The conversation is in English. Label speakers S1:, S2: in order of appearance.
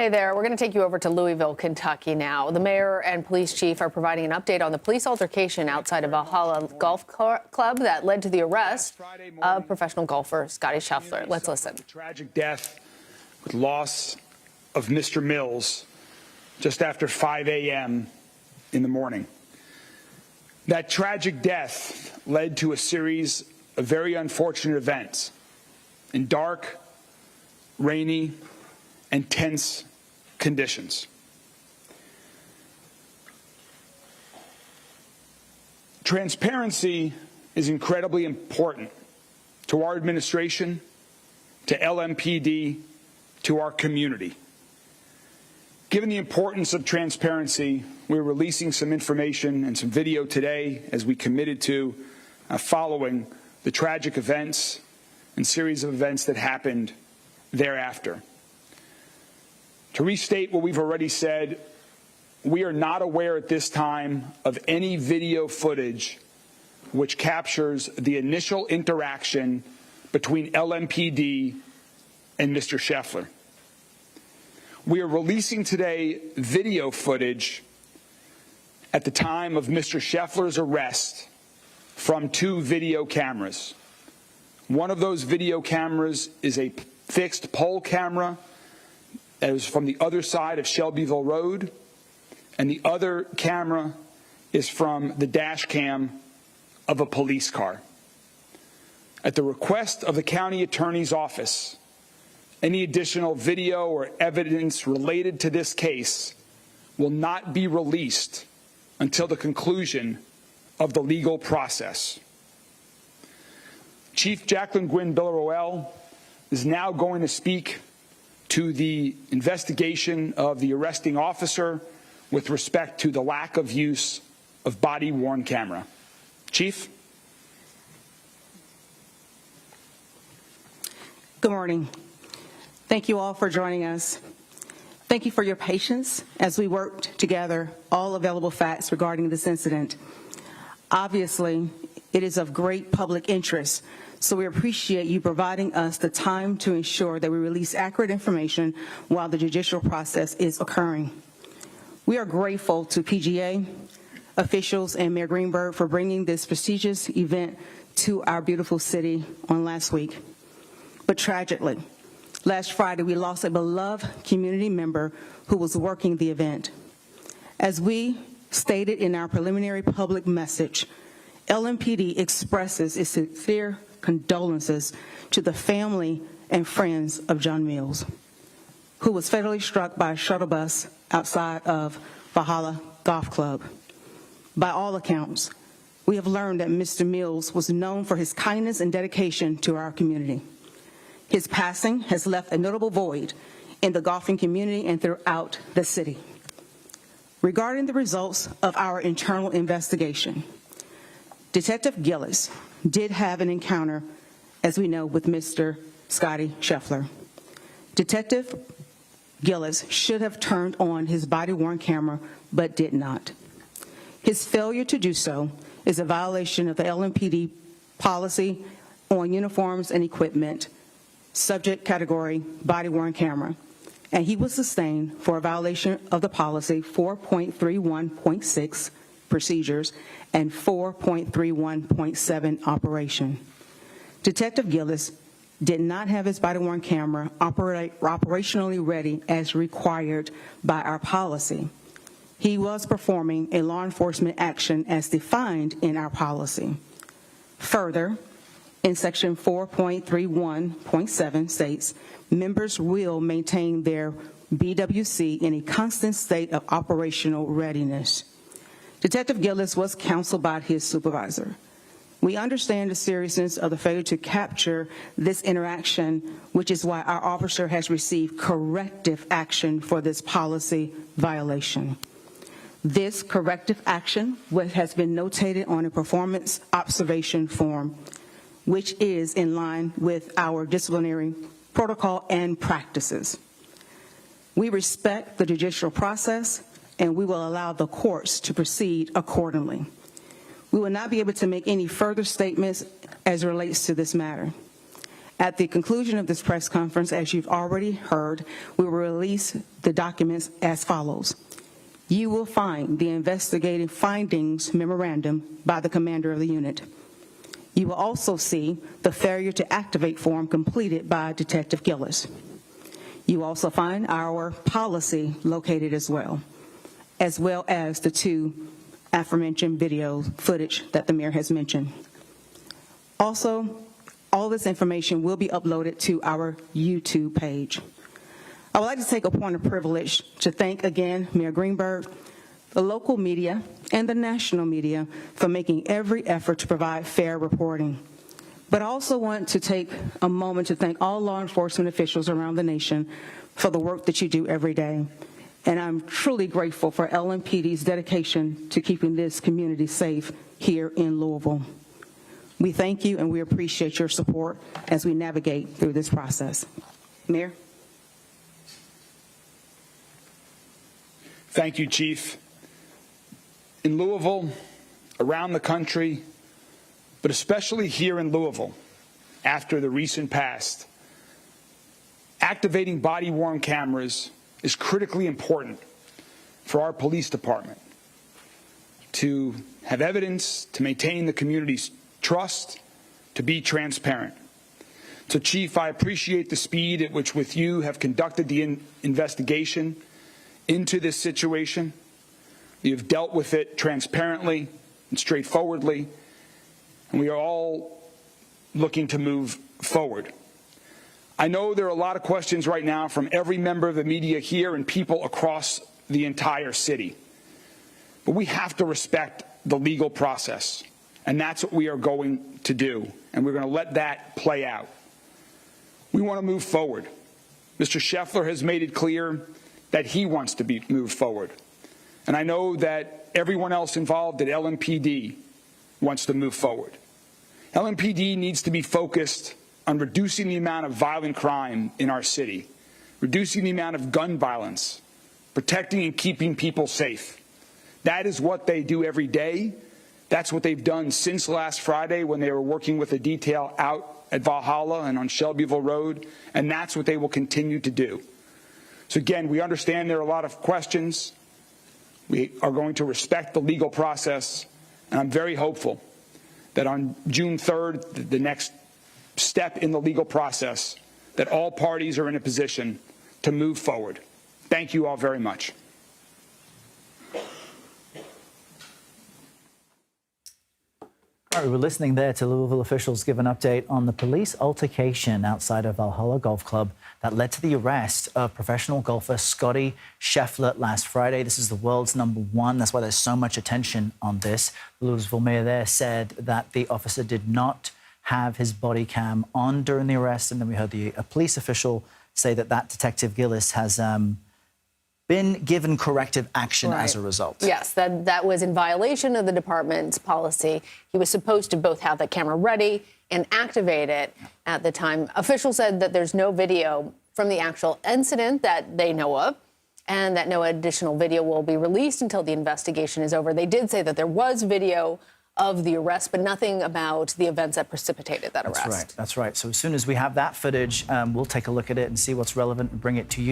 S1: Hey there, we're going to take you over to Louisville, Kentucky now. The mayor and police chief are providing an update on the police altercation outside of Valhalla Golf Club that led to the arrest of professional golfer Scottie Scheffler. Let's listen.
S2: Tragic death with loss of Mr. Mills just after 5 a.m. in the morning. That tragic death led to a series of very unfortunate events in dark, rainy, and tense conditions. Transparency is incredibly important to our administration, to LMPD, to our community. Given the importance of transparency, we're releasing some information and some video today, as we committed to, following the tragic events and series of events that happened thereafter. To restate what we've already said, we are not aware at this time of any video footage which captures the initial interaction between LMPD and Mr. Scheffler. We are releasing today video footage at the time of Mr. Scheffler's arrest from 2 video cameras. One of those video cameras is a fixed pole camera that was from the other side of Shelbyville Road, and the other camera is from the dash cam of a police car. At the request of the county attorney's office, any additional video or evidence related to this case will not be released until the conclusion of the legal process. Chief Jacquelyn Gwinn-Villaroel is now going to speak to the investigation of the arresting officer with respect to the lack of use of body-worn camera. Chief?
S3: Good morning. Thank you all for joining us. Thank you for your patience as we worked together all available facts regarding this incident. Obviously, it is of great public interest, so we appreciate you providing us the time to ensure that we release accurate information while the judicial process is occurring. We are grateful to PGA officials and Mayor Greenberg for bringing this prestigious event to our beautiful city on last week. But tragically, last Friday we lost a beloved community member who was working the event. As we stated in our preliminary public message, LMPD expresses its sincere condolences to the family and friends of John Mills, who was fatally struck by a shuttle bus outside of Valhalla Golf Club. By all accounts, we have learned that Mr. Mills was known for his kindness and dedication to our community. His passing has left a notable void in the golfing community and throughout the city. Regarding the results of our internal investigation, Detective Gillis did have an encounter, as we know, with Mr. Scottie Scheffler. Detective Gillis should have turned on his body-worn camera, but did not. His failure to do so is a violation of the LMPD policy on uniforms and equipment, subject category body-worn camera, and he was sustained for a violation of the policy 4.31.6 procedures and 4.31.7 operation. Detective Gillis did not have his body-worn camera operationally ready as required by our policy. He was performing a law enforcement action as defined in our policy. Further, in section 4.31.7 states, members will maintain their BWC in a constant state of operational readiness. Detective Gillis was counseled by his supervisor. We understand the seriousness of the failure to capture this interaction, which is why our officer has received corrective action for this policy violation. This corrective action has been notated on a performance observation form, which is in line with our disciplinary protocol and practices. We respect the judicial process, and we will allow the courts to proceed accordingly. We will not be able to make any further statements as it relates to this matter. At the conclusion of this press conference, as you've already heard, we will release the documents as follows. You will find the investigative findings memorandum by the commander of the unit. You will also see the failure to activate form completed by Detective Gillis. You will also find our policy located as well as the two aforementioned video footage that the mayor has mentioned. Also, all this information will be uploaded to our YouTube page. I would like to take a point of privilege to thank again Mayor Greenberg, the local media, and the national media for making every effort to provide fair reporting. But I also want to take a moment to thank all law enforcement officials around the nation for the work that you do every day. And I'm truly grateful for LMPD's dedication to keeping this community safe here in Louisville. We thank you and we appreciate your support as we navigate through this process. Mayor?
S2: Thank you, Chief. In Louisville, around the country, but especially here in Louisville, after the recent past, activating body-worn cameras is critically important for our police department to have evidence, to maintain the community's trust, to be transparent. So, Chief, I appreciate the speed at which with you have conducted the investigation into this situation. You have dealt with it transparently and straightforwardly, and we are all looking to move forward. I know there are a lot of questions right now from every member of the media here and people across the entire city, but we have to respect the legal process, and that's what we are going to do, and we're going to let that play out. We want to move forward. Mr. Scheffler has made it clear that he wants to be moved forward. And I know that everyone else involved at LMPD wants to move forward. LMPD needs to be focused on reducing the amount of violent crime in our city, reducing the amount of gun violence, protecting and keeping people safe. That is what they do every day. That's what they've done since last Friday when they were working with a detail out at Valhalla and on Shelbyville Road, and that's what they will continue to do. So again, we understand there are a lot of questions. We are going to respect the legal process, and I'm very hopeful that on June 3rd, the next step in the legal process, that all parties are in a position to move forward. Thank you all very much.
S4: All right, we're listening there to Louisville officials give an update on the police altercation outside of Valhalla Golf Club that led to the arrest of professional golfer Scottie Scheffler last Friday. This is the world's #1. That's why there's so much attention on this. The Louisville mayor there said that the officer did not have his body cam on during the arrest. And then we heard a police official say that Detective Gillis has been given corrective action as a result.
S1: Yes, that was in violation of the department's policy. He was supposed to both have the camera ready and activate it at the time. Officials said that there's no video from the actual incident that they know of, and that no additional video will be released until the investigation is over. They did say that there was video of the arrest, but nothing about the events that precipitated that arrest.
S4: That's right. So as soon as we have that footage, we'll take a look at it and see what's relevant and bring it to you.